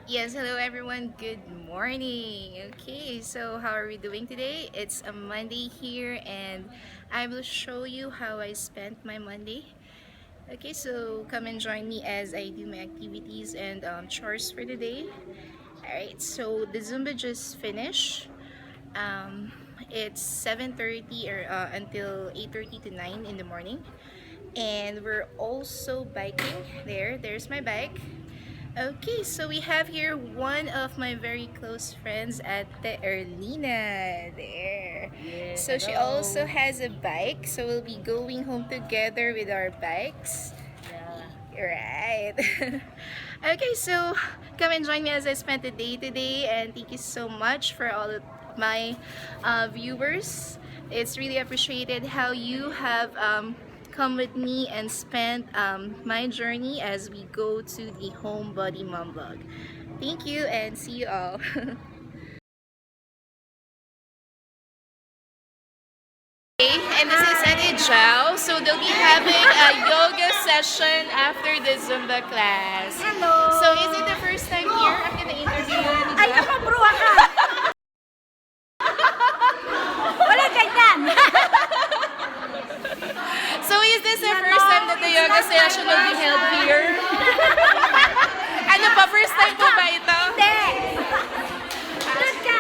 Yes, hello everyone. Good morning. Okay, so how are we doing today? It's a Monday here and I will show you how I spent my Monday. Okay, so come and join me as I do my activities and chores for the day. Alright, so the Zumba just finished. Um, it's 7:30 or until 8:30 to 9 in the morning. And we're also biking. There's my bike. Okay, so we have here one of my very close friends, Ate Erlina. There. Yes, So she hello. also has a bike, so we'll be going home together with our bikes. Yeah. Right. Okay, so come and join me as I spent the day today, and thank you so much for all of my viewers. It's really appreciated how you have come with me and spent my journey as we go to the Homebuddy Mum Vlog. Thank you and see you all. And this is Ate Jao. So they'll be having a yoga session after the Zumba class. Hello. So is it the first time here? I'm gonna interview you. Ate Ay, Jao. nakabruha ka! Wala ganyan! So is this the first time that the yoga session will be held here? Ano pa? First time po ba ito? Hindi! Doon ka!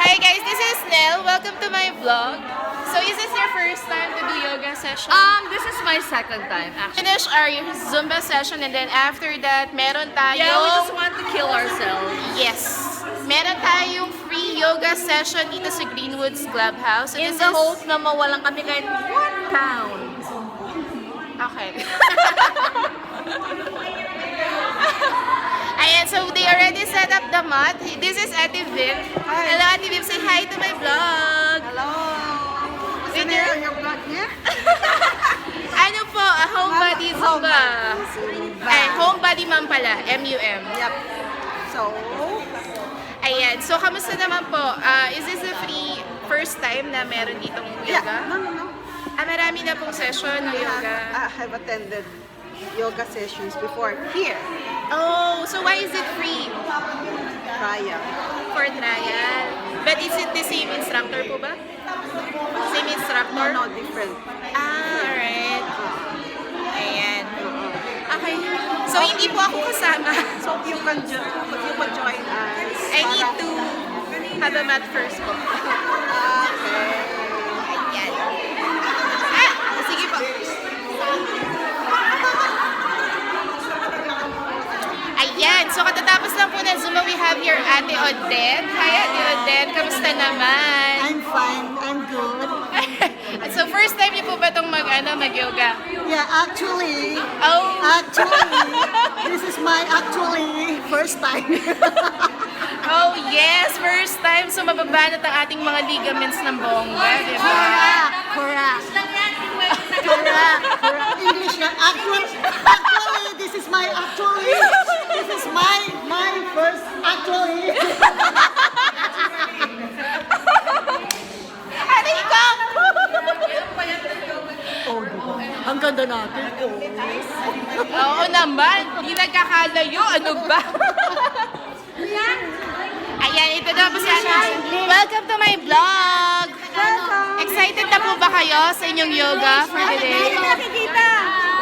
Hi guys, this is Nell. Welcome to my vlog. So is this your first time to do yoga session? This is my second time, actually. Finish our Zumba session and then after that, meron tayong... Yeah, we just want to kill ourselves. Yes. Meron tayong free yoga session dito sa Greenwoods Clubhouse. So In this the is... hope na mawalan kami kahit 1 pound. Okay. Ayan, so they already set up the mat. This is Ate Viv. Hi. Hello, Ate Viv. Say hi to my vlog. Hello! With Sino your- yung vlog niya? Ano po? A Homebuddy Zumba. Zumba. Ay, Homebuddy Mum pala. M-U-M. Yep. So, Ayan. So, kamusta naman po? Is this the first time na meron ditong yoga? Yeah, no. Marami na pong session ng yoga. I have attended yoga sessions before here, Oh, so why is it free? trial. For trial. But is it the same instructor po ba? Same instructor? No, different. Alright. Ayan. Okay. So, hindi po ako kasama. So you can join us. I need to have a mat first po. Okay. Ayan. Sige po. Ayan. So, katatapos lang po ng Zumba, we have here Ate Odette. Hi, Ate Odette. Kamusta naman? I'm fine. I'm good. So, first time niyo po ba itong mag-yoga? Yeah, actually, Oh. this is my first time. Oh, yes. First time. So, mababanat ang ating mga ligaments ng bongga, di ba? Correct. English na. Actually, this is my first actually. Ano ikaw? Oh, diba? Ang ganda natin. Oo naman. Hindi nagkakalayo. Ano ba? Ayan, ito na po si Ana. Welcome to my vlog. Excited na po ba kayo sa inyong yoga for the day? Hindi nakikita!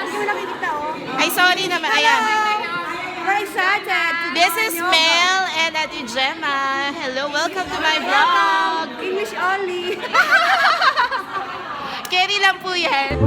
Hindi mo nakikita, oh. Ay, sorry naman. Ayan. We're excited! This is Mel and Ate Gemma. Hello, welcome to my vlog. English only! Carry lang po yan.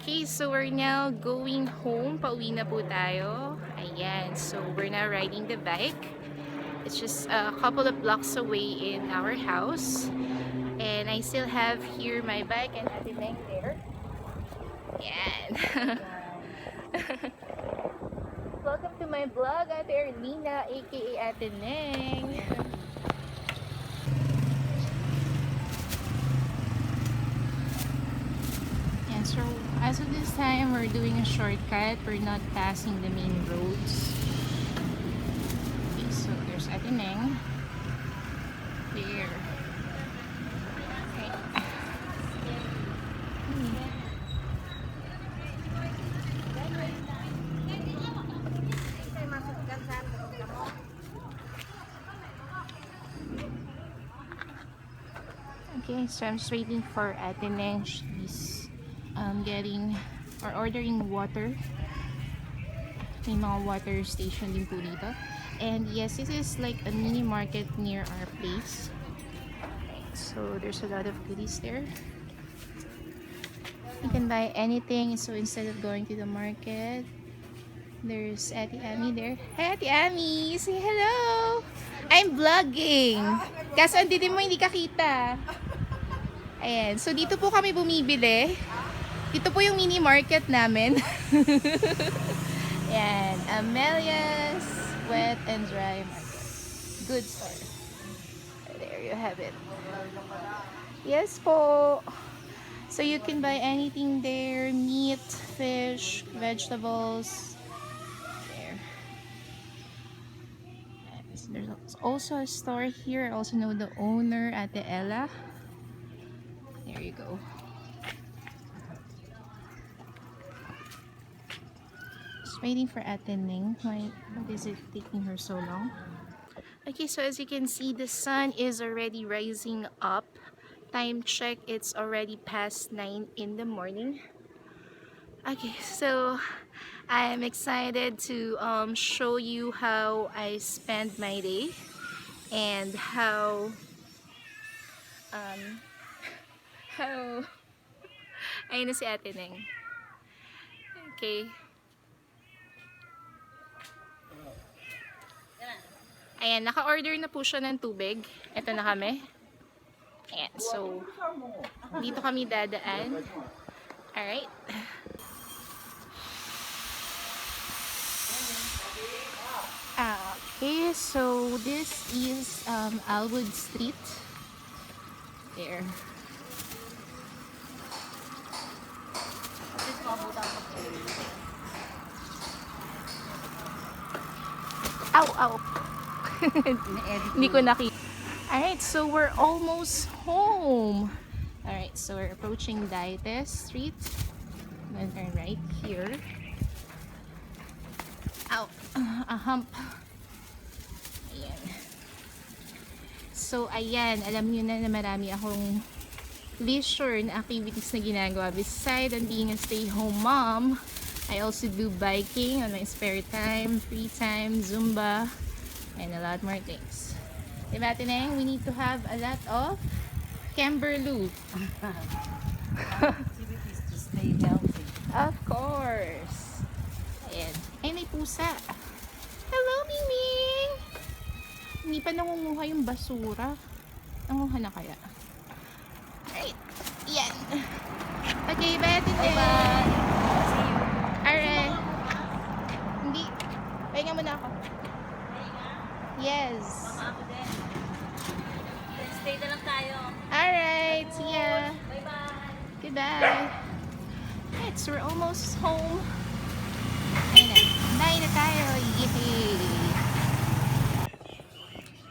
Okay, so we're now going home. Pauwi na po tayo. Ayan, so we're now riding the bike. It's just a couple of blocks away in our house. And I still have here my bike and Ate Meng there. Ayan. Welcome to my vlog, Ate Erlina, aka Ate Neng. And so, as of this time, we're doing a shortcut. We're not passing the main roads. Okay, so there's Ate Neng. There. Okay. Okay, so I'm just waiting for Ate Neng. She's getting or ordering water. May mga water station din po dito. And yes, this is like a mini market near our place. So there's a lot of goodies there. You can buy anything. So instead of going to the market, there's Ate Ami there. Hi Ate Ami! Say hello! I'm vlogging! Kaso andito mo hindi ka kita. Ayan. So dito po kami bumibili. Dito po yung mini market namin. Ayan. Amelia's Wet and Dry Market. Good store. There you have it. Yes po. So you can buy anything there. Meat, fish, vegetables. There. There's also a store here. I also know the owner, Ate Ella. There you go. Just waiting for Ate Ning. Why is it taking her so long? Okay, so as you can see, the sun is already rising up. Time check, it's already past 9 in the morning. Okay, so I'm excited to show you how I spend my day and how how ayun na si Ate Neng. Okay. Ayan, naka-order na po siya ng tubig. Ito na kami. Ayan, so dito kami dadaan. Alright. Okay, so this is Alwood Street. There. Ow, ow. Hindi ko nakita. Alright, so we're almost home. Alright, so we're approaching Daites Street. Then turn right here. Ow, a hump. Ayan. So, ayan, alam nyo na marami akong leisure na activities na ginagawa. Besides on being a stay-home mom, I also do biking on my spare time, free time, Zumba, and a lot more things. Diba, Tineng? We need to have a lot of Camberloo. Activities to stay healthy. Of course. Ayan. Ay, may pusa. Hello, Miming! Hindi pa nangunguha yung basura. Nanguha na kaya? Right. Yan. Okay, bye, Tineng. Bye-bye. Alright. Hindi. Pahinga muna ako. Yes. Ako din. Stay na lang tayo. Alright. See ya. Bye-bye. Goodbye. Right, so we're almost home. Ayun na. Bye na tayo. Yay!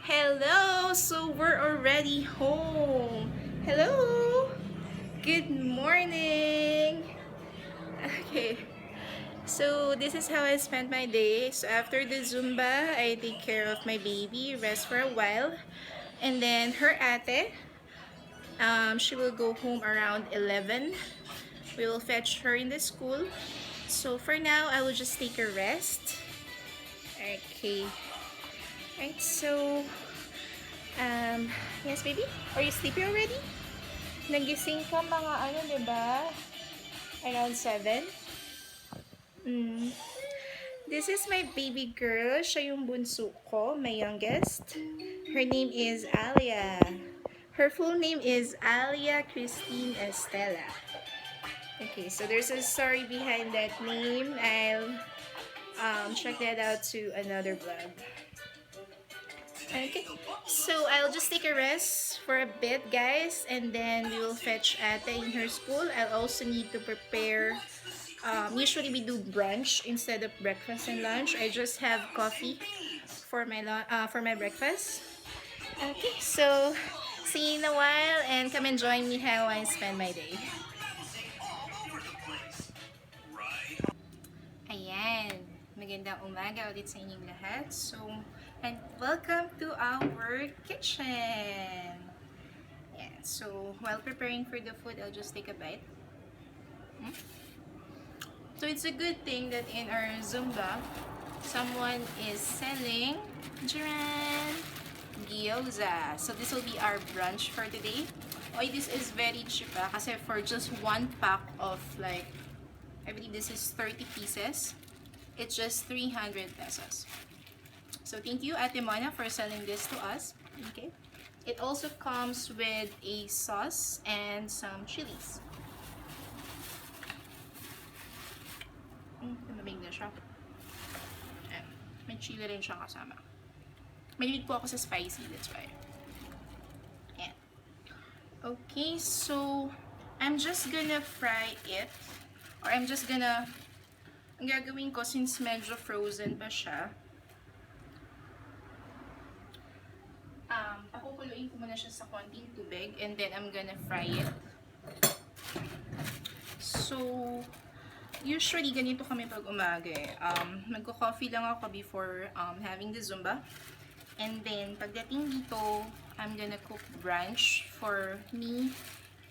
Hello! So we're already home. Hello! Good morning! Okay. So this is how I spent my day. So after the Zumba, I take care of my baby, rest for a while. And then her ate, she will go home around 11. We will fetch her in the school. So for now, I will just take a rest. Okay. Right, so yes baby, are you sleepy already? Nagising ka mga ano, diba? around 7. Mm. This is my baby girl. Siya yung bunso ko, my youngest. Her name is Alia. Her full name is Alia Christine Estella. Okay, so there's a story behind that name. I'll check that out to another vlog. Okay, so I'll just take a rest for a bit, guys, and then we will fetch Ate in her school. I'll also need to prepare. Usually we do brunch instead of breakfast and lunch. I just have coffee for my breakfast. Okay, so see you in a while and come and join me how I spend my day. Ayan, magandang umaga ulit sa inyong lahat. So, and welcome to our kitchen. Yeah, so while preparing for the food, I'll just take a bite. So it's a good thing that in our Zumba, someone is selling Gyoza. So this will be our brunch for today. Oh, this is very cheap kasi for just one pack of like, I believe this is 30 pieces. It's just 300 pesos. So thank you Ate Mona for selling this to us. Okay. It also comes with a sauce and some chilies. Lamig na siya. Ayan. May chili rin siya kasama. Mahilig po ako sa spicy, that's why. Ayan. Okay, so I'm just gonna fry it. Or I'm just gonna, ang gagawin ko since medyo frozen pa siya, pakukuluin ko muna siya sa konting tubig and then I'm gonna fry it. So, usually ganito kami pag umaga eh. Magko-coffee lang ako before having the Zumba. And then, pagdating dito, I'm gonna cook brunch for me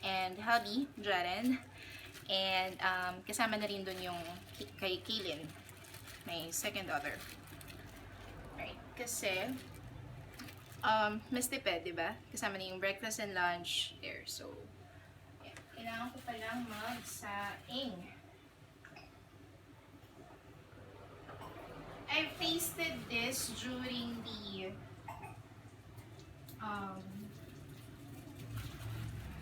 and hubby, Jaren. And kasama na rin dun yung kay Kaylin, my second daughter. Alright, kasi mas tipid, diba? Kasama na yung breakfast and lunch there. So, yeah. Kailangan ko palang magsaing. I've tasted this during the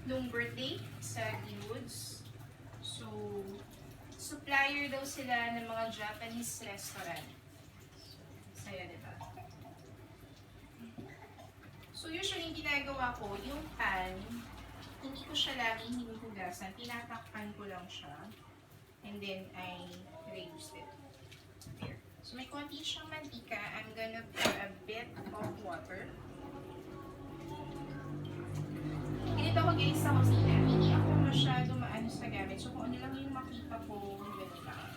nung birthday sa Woods. So, supplier daw sila ng mga Japanese restaurant. Saya, diba? So, usually, yung ginagawa ko, yung pan, hindi ko siya laging hinuhugasan. Tinatakpan ko lang siya. And then, I reuse it. There. So, may konti siyang mantika. I'm gonna put a bit of water. Ganito ako guys sa kusina. Hindi ako masyado maano sa gamit. So, kung ano lang yung makita ko, ganun lang.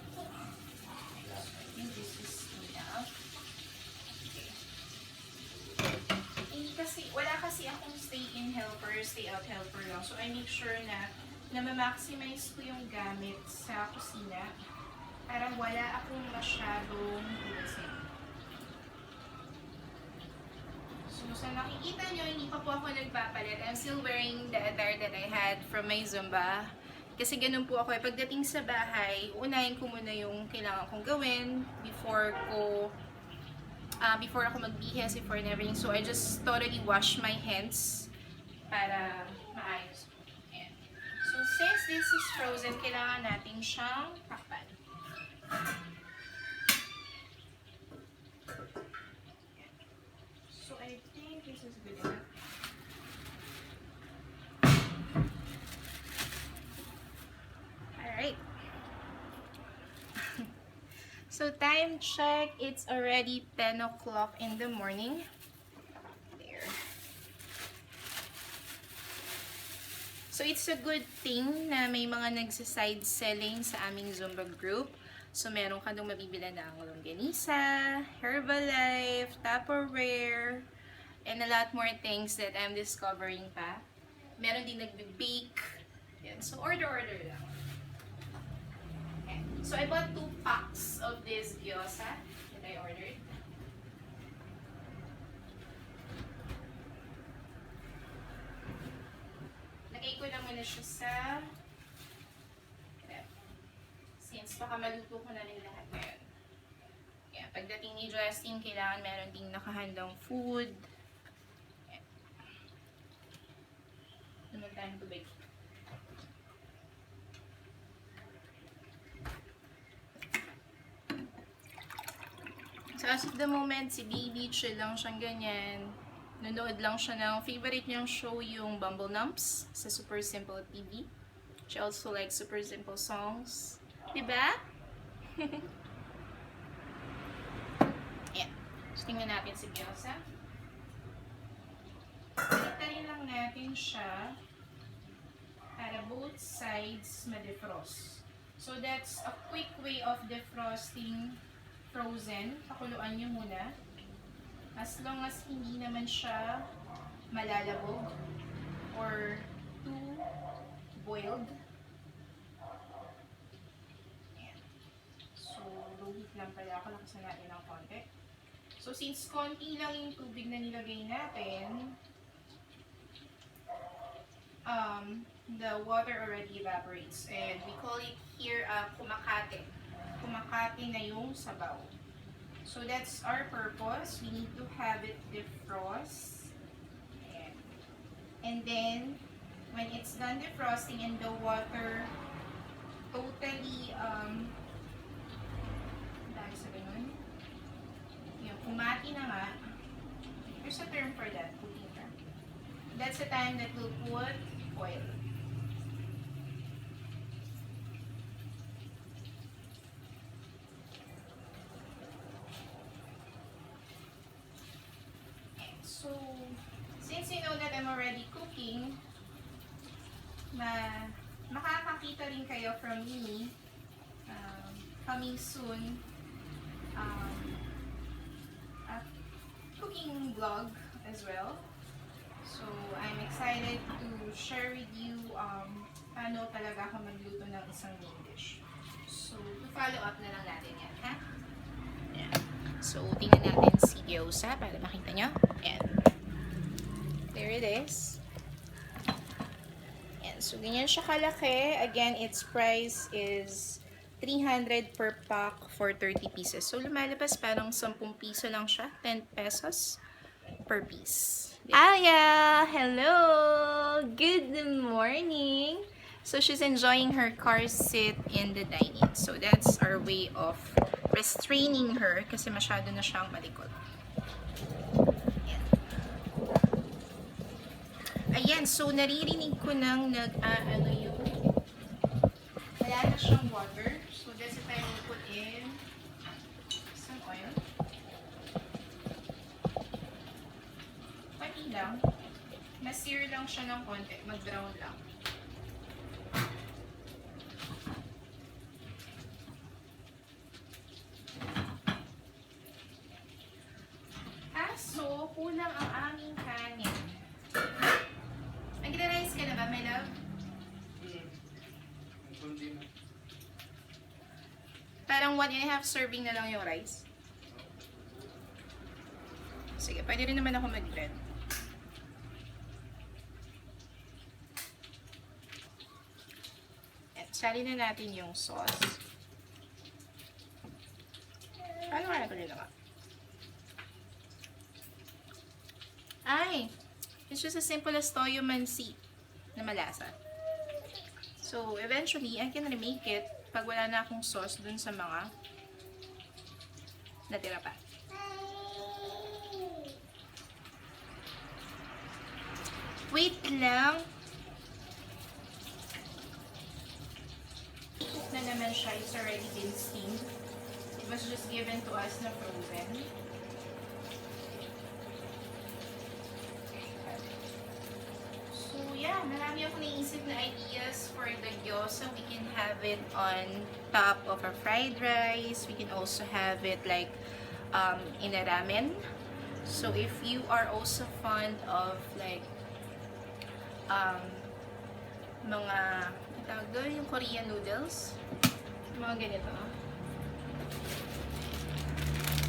I think this is enough. Okay. Hindi kasi, wala kasi akong stay-in helper, stay-out helper lang. So, I make sure na ma-maximize ko yung gamit sa kusina para wala akong masyadong hugasin. So, sa nakikita nyo, hindi pa po ako nagpapalit. I'm still wearing the attire that I had from my Zumba. Kasi ganun po ako. Pagdating sa bahay, unahin ko muna yung kailangan kong gawin before ako magbihis, before and everything. So, I just totally wash my hands para maayos. Ayan. So, since this is frozen, kailangan natin siyang takpan. So, I think this is good enough. Alright. So, time check. It's already 10 o'clock in the morning. There. So, it's a good thing na may mga nagsaside selling sa aming Zumba group. So, meron ka doon mabibila ng longganisa, Herbalife, Tupperware, and a lot more things that I'm discovering pa. Meron din nagbe-bake. Yan. So, order lang. Okay. So, I bought 2 packs of this gyoza that I ordered. Lagay ko na muna siya sa since baka maluto ko na rin lahat ngayon. Yeah, pagdating ni Justin, kailangan meron ding nakahandang food. Yeah. Naman tayong tubig. So as of the moment, si baby, chill lang siyang ganyan. Nanood lang siya ng favorite niyang show, yung Bumble Numps sa Super Simple TV. She also likes Super Simple songs. Diba? Ayan. So, tingnan natin si Gyoza. Palitan lang natin siya para both sides ma-defrost. So, that's a quick way of defrosting frozen. Pakuluan nyo muna. As long as hindi naman siya malalabog or too boiled. Ayan. So, low heat lang pala ako. Lakasan natin ng konti. So, since konti lang yung tubig na nilagay natin, the water already evaporates. And we call it here kumakate. Kumakate na yung sabaw. So, that's our purpose. We need to have it defrost. Ayan. And then, when it's done defrosting and the water totally, dahil sa ganun, yung kumati na nga, there's a term for that, cooking term. That's the time that we'll put oil. So, since you know that I'm already cooking, makakakita rin kayo from me coming soon a cooking vlog as well. So, I'm excited to share with you paano talaga ako magluto ng isang main dish. So, follow up na lang natin yan, ha? Ayan. So, tingnan natin si Gyoza para makita nyo. Ayan. There it is. Ayan. So, ganyan siya kalaki. Again, its price is 300 per pack for 30 pieces. So, lumalabas parang 10 piso lang siya. 10 pesos per piece. Aya! Hello! Good morning! So, she's enjoying her car seat in the dining. So, that's our way of restraining her kasi masyado na siyang malikot. Ayan, so naririnig ko nang nag-ano yung wala na siyang water. So, that's the time we put in some oil. Pati lang. Mas-sear lang siya ng konti. Mag-brown lang. So, kulang ang aming kanin. Nag-rice ka na ba, my love? Parang 1.5 serving na lang yung rice. Sige, pwede rin naman ako mag-bread. At sali na natin yung sauce. Paano kaya ito nila? Ay! It's just as simple as toyo mansi na malasa. So, eventually, I can remake it pag wala na akong sauce dun sa mga natira pa. Wait lang. Cook na naman siya. It's already been steamed. It was just given to us na frozen. Yeah, marami ako naisip na ideas for the gyoza. We can have it on top of a fried rice. We can also have it like in a ramen. So if you are also fond of like mga tawag doon, yung Korean noodles, mga ganito.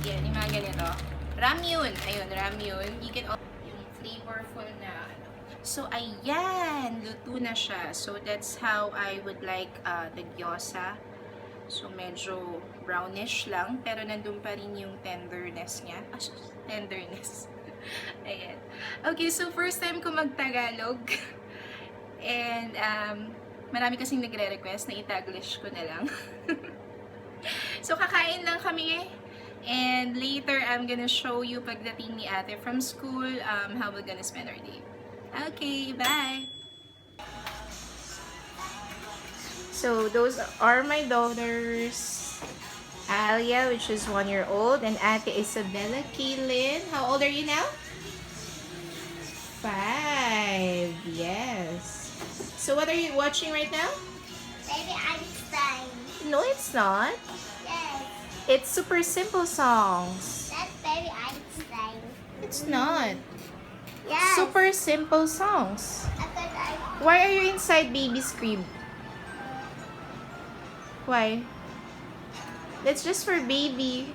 Yan, yung mga ganito. Ramyun. Ayun, ramyun. You can also yung flavorful na so, ayan, luto na siya. So, that's how I would like the gyoza So, medyo brownish lang, pero nandun pa rin yung tenderness niya. Tenderness. Ayan. Okay, so first time ko mag-Tagalog. And, marami kasing nagre-request na i-Taglish ko na lang. So, kakain lang kami. And later, I'm gonna show you pagdating ni ate from school, how we're gonna spend our day. Okay, bye! So, those are my daughters. Alia, which is 1 year old, and Ate Isabella Kaylin. How old are you now? 5. Yes. So, what are you watching right now? Baby Einstein. No, it's not. Yes, It's super simple songs. that's Baby Einstein. It's not. Yes. Super simple songs. I thought I. Why are you inside baby's crib? Why? That's just for baby.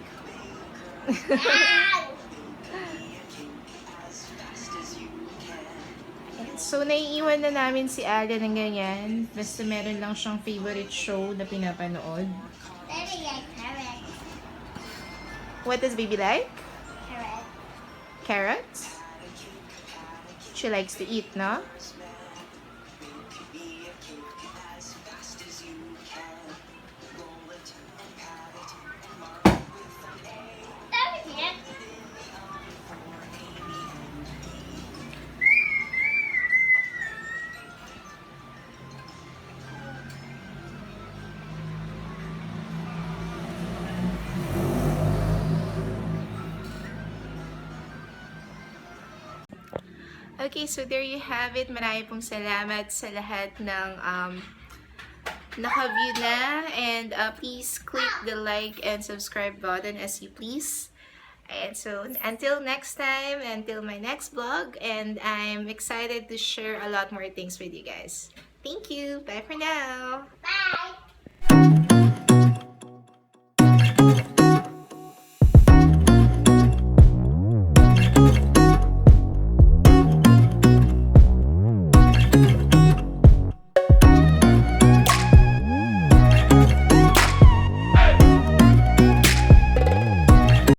Ow! So, naiiwan na namin si Alia ng ganyan. Basta meron lang siyang favorite show na pinapanood. Baby like carrot. What does baby like? Carrot. Carrots? She likes to eat, no? That was it. Okay, so there you have it. Marami pong salamat sa lahat ng naka-view na. And please click the like and subscribe button as you please. And so, until next time, until my next vlog. And I'm excited to share a lot more things with you guys. Thank you. Bye for now. Bye.